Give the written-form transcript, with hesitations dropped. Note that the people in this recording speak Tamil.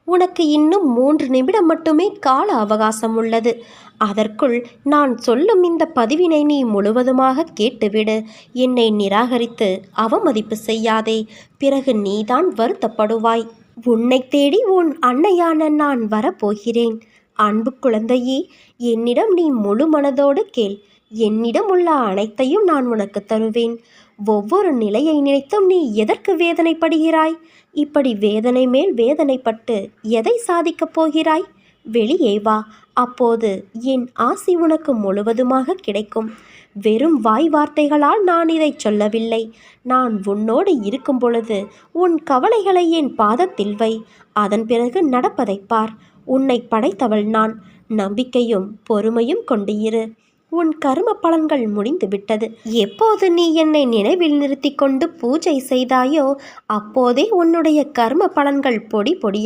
உனக்கு இன்னும் 3 நிமிடம் மட்டுமே கால அவகாசம் உள்ளது. அதற்குள் நான் சொல்லும் இந்த பதிவினை நீ முழுவதுமாக கேட்டுவிடு. என்னை நிராகரித்து அவமதிப்பு செய்யாதே. பிறகு நீதான் வருத்தப்படுவாய். உன்னை தேடி உன் அன்னையான நான் வரப்போகிறேன். அன்பு குழந்தையே, என்னிடம் நீ முழு மனதோடு கேள். என்னிடம் உள்ள அனைத்தையும் நான் உனக்கு தருவேன். ஒவ்வொரு நிலையை நினைத்தும் நீ எதற்கு வேதனைப்படுகிறாய்? இப்படி வேதனை மேல் வேதனைப்பட்டு எதை சாதிக்கப் போகிறாய்? வெளியே வா. அப்போது என் ஆசி உனக்கு முழுவதுமாக கிடைக்கும். வெறும் வாய் வார்த்தைகளால் நான் இதை சொல்லவில்லை. நான் உன்னோடு இருக்கும் பொழுது உன் கவலைகளை என் பாதத்தில் வை. அதன் பிறகு நடப்பதைப் பார். உன்னை படைத்தவள் நான். நம்பிக்கையும் பொறுமையும் கொண்டு இரு. உன் கர்ம பலன்கள் முடிந்து விட்டது. எப்போது நீ என்னை நினைவில் நிறுத்தி கொண்டு பூஜை செய்தாயோ அப்போதே உன்னுடைய கர்ம பலன்கள் பொடி பொடியாக